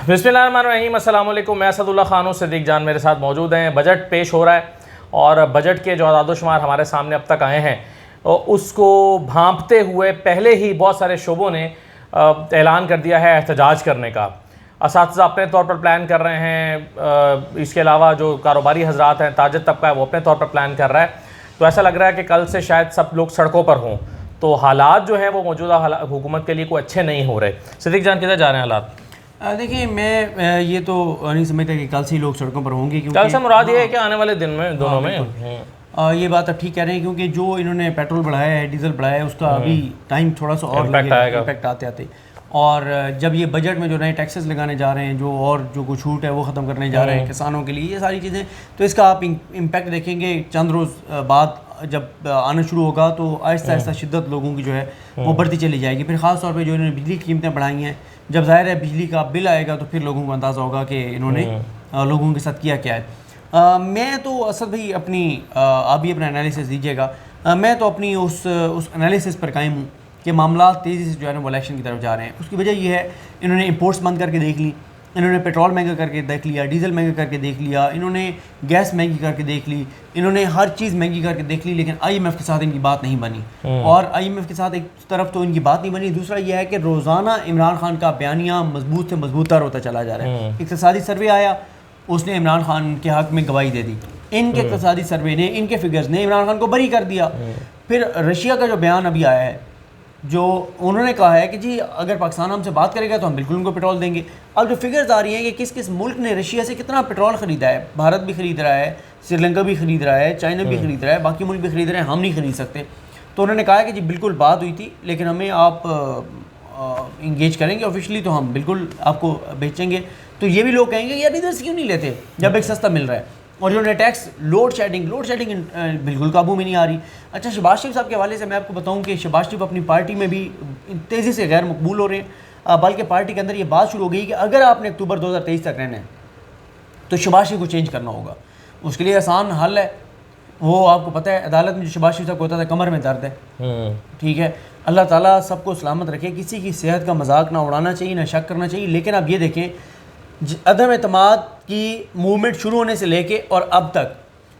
बिस्मिल्लाहिर्रहमानिर्रहीम, अस्सलाम वालेकुम। मैं असदुल्ला खान सिद्दीक जान मेरे साथ मौजूद हैं। बजट पेश हो रहा है और बजट के जो अदाद-ओ-शुमार हमारे सामने अब तक आए हैं उसको भांपते हुए पहले ही बहुत सारे शोबों ने ऐलान कर दिया है एहतजाज करने का। असातिज़ा अपने तौर पर प्लान कर रहे हैं, इसके अलावा जो कारोबारी हजरात हैं, ताजिर तबका है, वो अपने तौर पर प्लान कर रहा है। तो ऐसा लग रहा है कि कल से शायद सब लोग सड़कों पर हों। तो हालात जो हैं वो मौजूदा हुकूमत के लिए कोई अच्छे नहीं हो रहे। सिद्दीक जान, किधर जा रहे हैं हालात? देखिए, मैं ये तो नहीं समझता कि कल से ही लोग सड़कों पर होंगे, क्योंकि कल से मुराद ये है कि आने वाले दिन में दोनों में ये बात आप ठीक कह रहे हैं, क्योंकि जो इन्होंने पेट्रोल बढ़ाया है, डीजल बढ़ाया है, उसका अभी टाइम थोड़ा सा और लगेगा, इम्पैक्ट आते आते। और जब ये बजट में जो नए टैक्सेस लगाने जा रहे हैं, जो और जो कुछ छूट है वो ख़त्म करने जा रहे हैं किसानों के लिए, ये सारी चीज़ें, तो इसका आप इम्पैक्ट देखेंगे चंद रोज़ बाद जब आना शुरू होगा, तो आहिस्ता आहिस्ता शिद्दत लोगों की जो है वो बढ़ती चली जाएगी। फिर ख़ास तौर पे जो इन्होंने बिजली की कीमतें बढ़ाई हैं, जब ज़ाहिर है बिजली का बिल आएगा तो फिर लोगों को अंदाज़ा होगा कि इन्होंने लोगों के साथ किया क्या है। मैं तो असद भाई अपनी आप भी अपना एनालिसिस दीजिएगा। मैं तो अपनी उस एनालिसिस पर कायम हूँ कि मामला तेज़ी से जो है ना वो इलेक्शन की तरफ जा रहे हैं। उसकी वजह यह है, इन्होंने इंपोर्ट्स बंद करके देख ली, इन्होंने पेट्रोल महंगा करके देख लिया, डीजल महंगा करके देख लिया, इन्होंने गैस महंगी करके देख ली, इन्होंने हर चीज़ महंगी करके देख ली, लेकिन IMF के साथ इनकी बात नहीं बनी। और IMF के साथ एक तरफ तो इनकी बात नहीं बनी, दूसरा यह है कि रोज़ाना इमरान खान का बयानिया मजबूत से मजबूतर होता चला जा रहा है। इक़्तिसादी सर्वे आया, उसने इमरान खान के हक़ में गवाही दे दी। इनके इक़्तिसादी सर्वे ने, इनके फिगर्स ने इमरान खान को बरी कर दिया। फिर रशिया का जो बयान अभी आया है, जो उन्होंने कहा है कि जी अगर पाकिस्तान हमसे बात करेगा तो हम बिल्कुल उनको पेट्रोल देंगे। अब जो फिगर्स आ रही हैं कि किस किस मुल्क ने रशिया से कितना पेट्रोल ख़रीदा है, भारत भी ख़रीद रहा है, श्रीलंका भी ख़रीद रहा है, चाइना भी ख़रीद रहा है, बाकी मुल्क भी ख़रीद रहे हैं, हम नहीं ख़रीद सकते। तो उन्होंने कहा है कि जी बिल्कुल बात हुई थी, लेकिन हमें आप इंगेज करेंगे ऑफिशियली तो हम बिल्कुल आपको बेचेंगे। तो ये भी लोग कहेंगे यार इधर से क्यों नहीं लेते जब एक सस्ता मिल रहा है। और जो टैक्स लोड शेडिंग बिल्कुल काबू में नहीं आ रही। अच्छा, शहबाज शरीफ साहब के हवाले से मैं आपको बताऊं कि शहबाज शरीफ अपनी पार्टी में भी तेज़ी से गैर मकबूल हो रहे हैं, बल्कि पार्टी के अंदर ये बात शुरू हो गई कि अगर आपने अक्टूबर 2023 तक रहना है तो शहबाज शरीफ को चेंज करना होगा। उसके लिए आसान हल है, वो आपको पता है अदालत में जो शहबाज शरीफ साहब को होता था कमर में दर्द है, ठीक है, अल्लाह ताला सबको सलामत रखे, किसी की सेहत का मजाक ना उड़ाना चाहिए, ना शक करना चाहिए। लेकिन आप ये देखें, अदम एतमाद की मूवमेंट शुरू होने से लेके और अब तक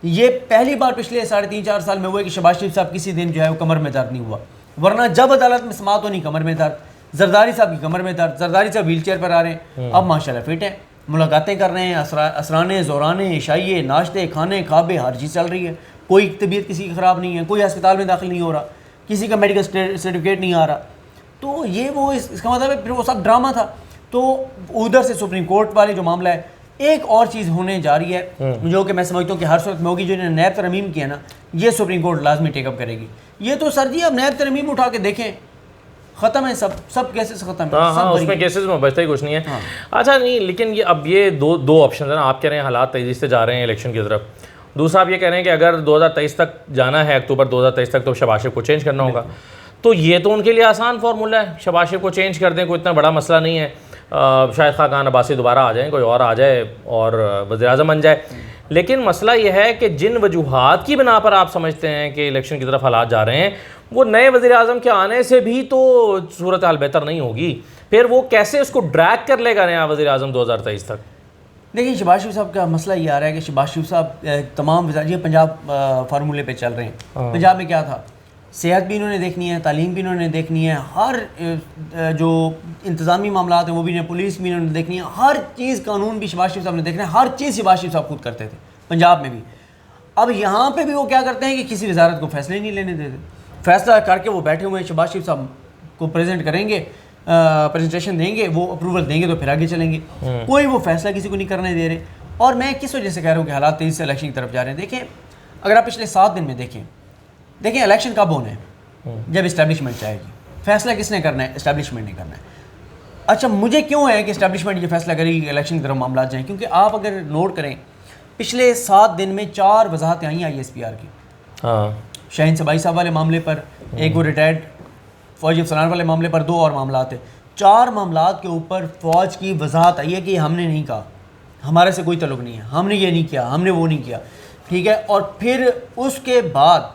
ये पहली बार पिछले 3.5-4 साल में हुआ है कि शहबाज शरीफ साहब किसी दिन जो है वो कमर में दर्द नहीं हुआ। वरना जब अदालत में समाअत होनी कमर में दर्द, जरदारी साहब की कमर में दर्द, जरदारी साहब व्हील चेयर पर आ रहे हैं, अब माशाल्लाह फिट हैं, मुलाकातें कर रहे हैं, असराने ज़ोराने इशाइये नाश्ते खाने खाबे हर चीज़ चल रही है, कोई तबीयत किसी की ख़राब नहीं है, कोई अस्पताल में दाखिल नहीं हो रहा, किसी का मेडिकल सर्टिफिकेट नहीं आ रहा। तो ये वो इसका मतलब है फिर वो सब ड्रामा था। तो उधर से सुप्रीम कोर्ट वाले जो मामला है, एक और चीज़ होने जा रही है जो कि मैं समझता हूँ कि हर सूरत में होगी, जो इन्होंने नैब तरमीम किया ना, ये सुप्रीम कोर्ट लाजमी टेकअप करेगी। ये तो सर जी अब नैब तरमीम उठा के देखें, ख़त्म है, सब केसेस ख़त्म है। हाँ, उसमें केसेस में बचता ही कुछ नहीं है। अच्छा नहीं, लेकिन ये अब ये दो ऑप्शन है ना। आप कह रहे हैं हालात तेज़ी से जा रहे हैं इलेक्शन की तरफ, दूसरा आप ये कह रहे हैं कि अगर 2023 तक जाना है, अक्टूबर 2023 तक, तो शहबाज शरीफ को चेंज करना होगा। तो ये तो उनके लिए आसान फार्मूला है, शहबाज शरीफ को चेंज कर दें, कोई इतना बड़ा मसला नहीं है। शायद खान अब्बासी दोबारा आ जाएँ, कोई और आ जाए और वज़ीर-ए-आज़म बन जाए। लेकिन मसला यह है कि जिन वजूहात की बिना पर आप समझते हैं कि इलेक्शन की तरफ हालात जा रहे हैं, वो नए वज़ीर-ए-आज़म के आने से भी तो सूरत हाल बेहतर नहीं होगी। फिर वो कैसे उसको ड्रैग कर लेगा नया वज़ीर-ए-आज़म 2023 तक? देखिए, शहबाज शरीफ साहब का मसला ये आ रहा है कि शहबाज शरीफ साहब तमाम वज़ार पंजाब फार्मूले पे चल रहे हैं। पंजाब में क्या था, सेहत भी इन्होंने देखनी है, तालीम भी इन्होंने देखनी है, हर जो इंतज़ामी मामला हैं वो भी इन्हें, पुलिस भी इन्होंने देखनी है, हर चीज़, कानून भी शहबाज शरीफ साहब ने देखना है, हर चीज़ शहबाज शरीफ साहब खुद करते थे पंजाब में भी। अब यहाँ पे भी वो क्या करते हैं कि किसी वजारत को फैसले नहीं लेने देते, फैसला करके वो बैठे हुए हैं, शहबाज शरीफ साहब को प्रेजेंट करेंगे, प्रेजेंटेशन देंगे, वो अप्रूवल देंगे तो फिर आगे चलेंगे। कोई वो फैसला किसी को नहीं करने दे रहे। और मैं किस वजह से कह रहा हूँ कि हालात तेज़ी से इलेक्शन की तरफ जा रहे हैं। देखें, अगर आप पिछले 7 दिन में देखें इलेक्शन कब होना है, जब इस्टेब्लिशमेंट चाहेगी। फैसला किसने करना है? इस्टेब्लिशमेंट ने करना है। अच्छा, मुझे क्यों है कि इस्टेब्लिशमेंट ये फैसला करेगी इलेक्शन की तरफ मामला जाएँ? क्योंकि आप अगर नोट करें, पिछले 7 दिन में 4 वजाहतें आई ISPR की। शाहीन सबाई साहब वाले मामले पर एक, वो रिटायर्ड फौजी अफसरान वाले मामले पर 2 और मामला थे। 4 मामला के ऊपर फ़ौज की वजाहत आई है कि हमने नहीं कहा, हमारे से कोई तल्लुक़ नहीं है, हमने ये नहीं किया, हमने वो नहीं किया, ठीक है। और फिर उसके बाद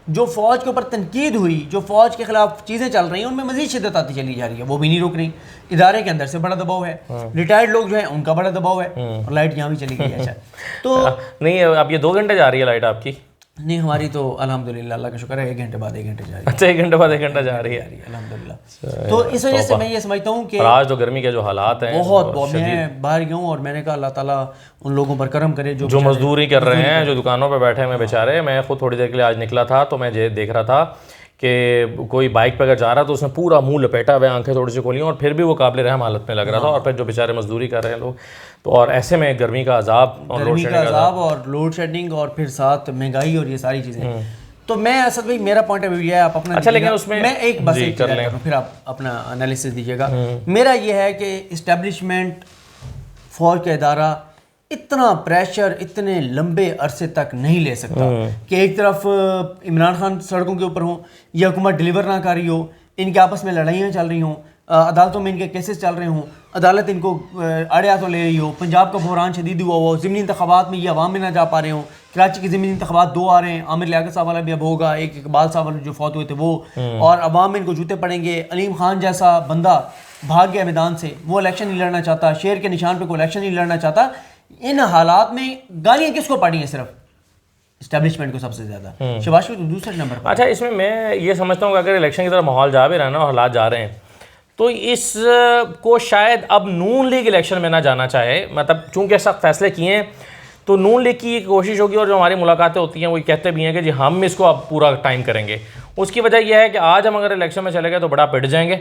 जो फ़ौज के ऊपर तनकीद हुई, जो फ़ौज के खिलाफ चीज़ें चल रही हैं, उनमें मज़ीद शिद्दत आती चली जा रही है, वो भी नहीं रुक रही। इदारे के अंदर से बड़ा दबाव है, रिटायर्ड लोग जो हैं उनका बड़ा दबाव है, और लाइट यहाँ भी चली गई है। अच्छा तो नहीं, अब ये 2 घंटे जा रही है लाइट आपकी? नहीं, हमारी तो अल्हम्दुलिल्लाह, अल्लाह का शुक्र है, 1 घंटे बाद 1 घंटे जा रही है। अच्छा, 1 घंटे बाद 1 घंटा जा रही है, अल्हम्दुलिल्लाह। तो इस वजह से मैं ये समझता हूँ कि आज तो गर्मी के जो हालात हैं बहुत, मैं बाहर गया हूँ और मैंने कहा अल्लाह ताला उन लोगों पर करम करे जो मजदूरी कर रहे हैं, जो दुकानों पर बैठे हैं बेचारे। मैं खुद थोड़ी देर के लिए आज निकला था तो मैं देख रहा था कि कोई बाइक पर अगर जा रहा तो उसने पूरा मुंह लपेटा हुआ, आंखें थोड़ी सी खोली, और फिर भी वो काबिल रहम हालत में लग रहा था। और फिर जो बेचारे मजदूरी कर रहे हैं लोग, तो और ऐसे में गर्मी का अजाब और लोड शेडिंग और फिर साथ महंगाई और ये सारी चीज़ें। तो मैं असद भाई, मेरा पॉइंट ऑफ व्यू है, आप अपना अच्छा, लेकिन उसमें मैं एक बस एक कर लें, फिर आप अपना एनालिसिस दीजिएगा। मेरा ये है कि इस्टेब्लिशमेंट, फौज का इदारा इतना प्रेशर इतने लंबे अरसे तक नहीं ले सकता कि एक तरफ इमरान खान सड़कों के ऊपर हो, ये हुकूमत डिलीवर ना कर रही हो, इनके आपस में लड़ाइयाँ चल रही हों, अदालतों में इनके केसेस चल रहे हों, अदालत इनको आड़े हाथों ले रही हो, पंजाब का बहरान शदीद हुआ हो, ज़मीनी इंतखाबात में ये अवाम में ना जा पा रहे हों, कराची के ज़मीनी इंतखाबात 2 आ रहे हैं, आमिर लियाकत साहब वाला भी अब होगा, एक इकबाल साहब वाले जो फौत हुए थे वो, और अवाम में इनको जूते पड़ेंगे। अलीम खान जैसा बंदा भाग गया मैदान से, वो इलेक्शन नहीं लड़ना चाहता, शेर के निशान पर कोई इलेक्शन नहीं लड़ना चाहता। इन हालात में गालियाँ किसको पड़ी हैं? सिर्फ इस्टेब्लिशमेंट को सबसे ज़्यादा, शहबाज शरीफ तो दूसरे नंबर पर। अच्छा, इसमें मैं ये समझता हूँ कि अगर इलेक्शन की तरफ माहौल जा भी रहा है ना और हालात जा रहे हैं, तो इस को शायद अब नून लीग इलेक्शन में ना जाना चाहे। मतलब चूँकि सख्त फैसले किए हैं तो नून लीग की कोशिश होगी, और जो हमारी मुलाकातें होती हैं वो कहते भी हैं कि जी हम इसको अब पूरा टाइम करेंगे। उसकी वजह यह है कि आज हम अगर इलेक्शन में चले गए तो बड़ा पिट जाएंगे,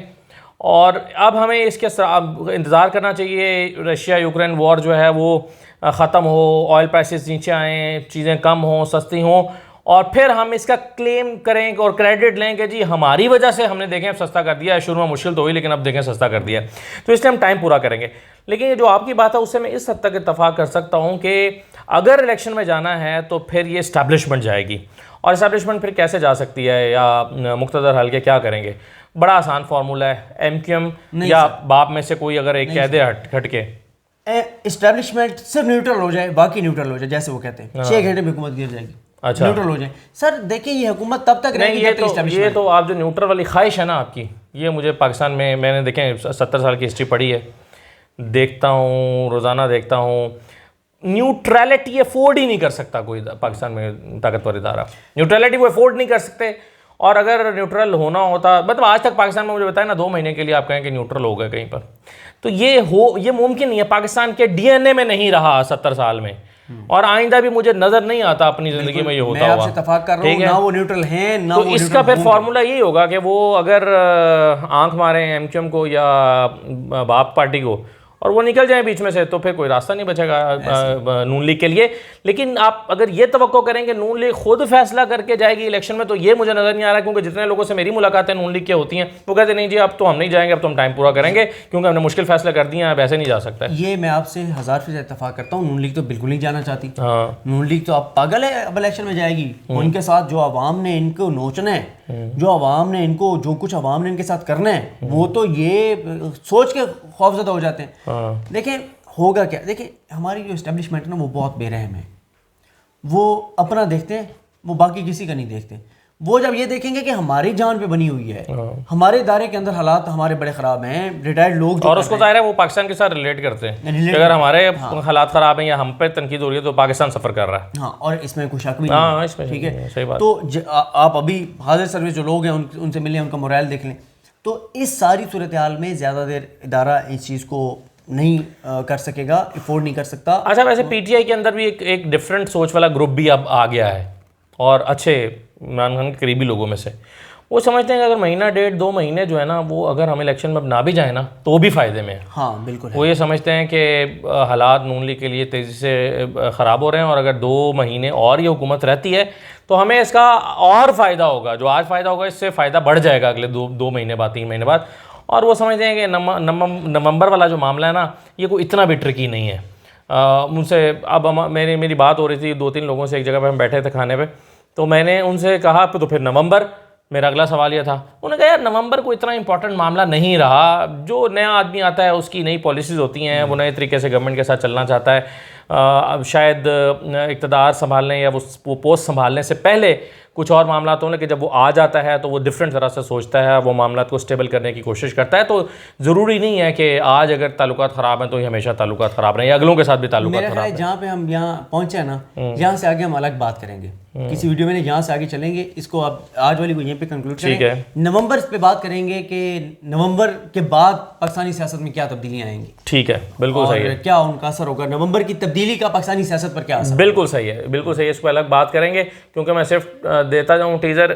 और अब हमें इसके इंतज़ार करना चाहिए रशिया यूक्रेन वॉर जो है वो ख़त्म हो, ऑयल प्राइसेस नीचे आएँ, चीज़ें कम हों, सस्ती हों, और फिर हम इसका क्लेम करें और क्रेडिट लें कि जी हमारी वजह से हमने देखें अब सस्ता कर दिया है। शुरू में मुश्किल तो हुई, लेकिन अब देखें सस्ता कर दिया है, तो इसलिए हम टाइम पूरा करेंगे। लेकिन ये जो आपकी बात है उससे मैं इस हद तक इत्तफाक कर सकता हूँ कि अगर इलेक्शन में जाना है तो फिर ये इस्टेब्लिशमेंट जाएगी, और इस्टेब्लिशमेंट फिर कैसे जा सकती है या मुख्तदर हल्के क्या करेंगे? बड़ा आसान फार्मूला है, MQM या बाप में से कोई अगर एक कह दे हट के इस्टेब्लिशमेंट सिर्फ न्यूट्रल हो जाए, बाकी न्यूट्रल हो जाए, जैसे वो कहते हैं 6 घंटे में हुकूमत गिर जाएगी। अच्छा, न्यूट्रल हो जाए। सर देखिए, ये हुकूमत तब तक रहेगी जब तक ये तो आप जो न्यूट्रल वाली ख्वाहिश है ना आपकी, ये मुझे पाकिस्तान में मैंने देखें 70 साल की हिस्ट्री पढ़ी है, देखता हूँ, रोज़ाना देखता हूँ, न्यूट्रलिटी अफोर्ड ही नहीं कर सकता कोई पाकिस्तान में ताकतवर इदारा। न्यूट्रलिटी वो अफोर्ड नहीं कर सकते, और अगर न्यूट्रल होना होता, मतलब आज तक पाकिस्तान में मुझे बताया ना 2 महीने के लिए आप कहें कि न्यूट्रल हो गए कहीं पर, तो ये मुमकिन नहीं है। पाकिस्तान के DNA में नहीं रहा 70 साल में, और आइंदा भी मुझे नज़र नहीं आता अपनी ज़िंदगी में ये होता हुआ। मैं आपसे इत्तेफाक कर रहा हूं, ना वो न्यूट्रल हैं ना तो वो इसका फिर फार्मूला यही होगा कि वो अगर आंख मारें MQM को या बाप पार्टी को और वो निकल जाए बीच में से, तो फिर कोई रास्ता नहीं बचेगा नून लीग के लिए। लेकिन आप अगर ये तवक्को करें कि नून लीग खुद फैसला करके जाएगी इलेक्शन में, तो ये मुझे नज़र नहीं आ रहा, क्योंकि जितने लोगों से मेरी मुलाकातें नून लीग के होती हैं वो कहते नहीं जी अब तो हम नहीं जाएंगे, अब तो हम टाइम पूरा करेंगे, क्योंकि हमने मुश्किल फैसला कर दिया, अब ऐसे नहीं जा सकता। ये मैं आपसे 1000% इत्तेफाक करता हूँ, नून लीग तो बिल्कुल नहीं जाना चाहती। हाँ, नून लीग तो आप पागल है, अब इलेक्शन में जाएगी। उनके साथ जो अवाम ने इनको नोचना है, जो अवाम ने इनको, जो कुछ अवाम ने इनके साथ करना है, वो तो ये सोच के खौफजदा हो जाते हैं। देखें होगा क्या, देखिए हमारी जो इस्टेब्लिशमेंट है ना वो बहुत बेरहम है, वो अपना देखते हैं, वो बाकी किसी का नहीं देखते। वो जब ये देखेंगे कि हमारी जान पे बनी हुई है, हमारे इदारे के अंदर हालात हमारे बड़े ख़राब हैं, रिटायर्ड लोग, और उसको जाहिर है वो पाकिस्तान के साथ रिलेट करते हैं, अगर हमारे हालात ख़राब हैं या हम पे तनकीद हो रही है तो पाकिस्तान सफ़र कर रहा है। हाँ, और इसमें कोई शक भी नहीं है, इसमें ठीक है, सही बात। तो आप अभी हाजिर सर्विस जो लोग हैं उनसे मिलें, उनका मोरल देख लें। तो इस सारी सूरत हाल में ज़्यादा देर इदारा इस चीज़ को नहीं कर सकेगा, अफोर्ड नहीं कर सकता। अच्छा, वैसे PTI के अंदर भी एक डिफरेंट सोच वाला ग्रुप भी अब आ गया है, और अच्छे इमरान खान के करीबी लोगों में से वो समझते हैं कि अगर महीना 1.5-2 महीने जो है ना, वो अगर हम इलेक्शन में ना भी जाए ना तो वो भी फ़ायदे में है। हाँ बिल्कुल है। वो ये समझते हैं कि हालात नून लीग के लिए तेज़ी से ख़राब हो रहे हैं, और अगर 2 महीने और ये हुकूमत रहती है तो हमें इसका और फ़ायदा होगा, जो आज फ़ायदा होगा इससे फ़ायदा बढ़ जाएगा अगले 2 महीने बाद, 3 महीने बाद। और वो समझते हैं कि नवंबर वाला जो मामला है ना, ये कोई इतना भी ट्रिकी नहीं है। मुझसे अब मेरी बात हो रही थी 2-3 लोगों से, एक जगह पे हम बैठे थे खाने पे, तो मैंने उनसे कहा तो फिर नवंबर, मेरा अगला सवाल ये था। उन्होंने कहा यार नवंबर को इतना इंपॉर्टेंट मामला नहीं रहा, जो नया आदमी आता है उसकी नई पॉलिसीज़ होती हैं, वो नए तरीके से गवर्नमेंट के साथ चलना चाहता है, अब शायद इक़्तिदार संभालने या वो पोस्ट संभालने से पहले कुछ और मामला हों, लेकिन जब वो आ जाता है तो वो डिफरेंट तरह से सोचता है, वो मामला को स्टेबल करने की कोशिश करता है। तो ज़रूरी नहीं है कि आज अगर ताल्लुकात ख़राब हैं तो ये हमेशा ताल्लुकात ख़राब रहे, या अगलों के साथ भी ताल्लुकात मेरा ख़राब है। जहाँ पे हम यहाँ पहुँचे ना, यहाँ से आगे हम अलग बात करेंगे किसी वीडियो में, यहाँ से आगे चलेंगे। इसको अब आज वाली को यहीं पे कंक्लूड करेंगे। नवंबर पे बात करेंगे कि नवंबर के बाद पाकिस्तानी सियासत में क्या तब्दीलियाँ आएंगी। ठीक है, बिल्कुल सही है। क्या उनका असर होगा, नवंबर की तब्दीली का पाकिस्तानी सियासत पर क्या असर? बिल्कुल सही है, बिल्कुल सही है। इस पर अलग बात करेंगे, क्योंकि मैं सिर्फ देता जाऊँ टीज़र।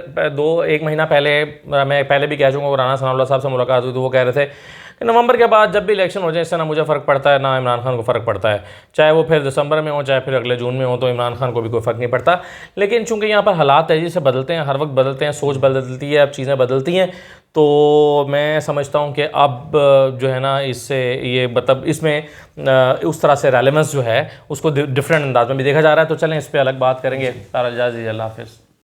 एक महीना पहले मैं पहले भी कह चुका हूँ, राना सनाउल्लाह साहब से मुलाकात हुई तो वो कह रहे थे कि नवंबर के बाद जब भी इलेक्शन हो जाए, इससे ना मुझे फ़र्क पड़ता है ना इमरान खान को फ़र्क पड़ता है, चाहे वो फिर दिसंबर में हो चाहे फिर अगले जून में हो, तो इमरान खान को भी कोई फ़र्क नहीं पड़ता। लेकिन चूंकि यहाँ पर हालात तेज़ी से बदलते हैं, हर वक्त बदलते हैं, सोच बदलती है, अब चीज़ें बदलती हैं, तो मैं समझता हूँ कि अब जो है ना, इससे ये मतलब इसमें उस तरह से रेलेवेंस जो है उसको डिफरेंट अंदाज में भी देखा जा रहा है। तो चलें इस पर अलग बात करेंगे। तारा इजाज़त दीजिए, अल्लाह हाफ़िज़।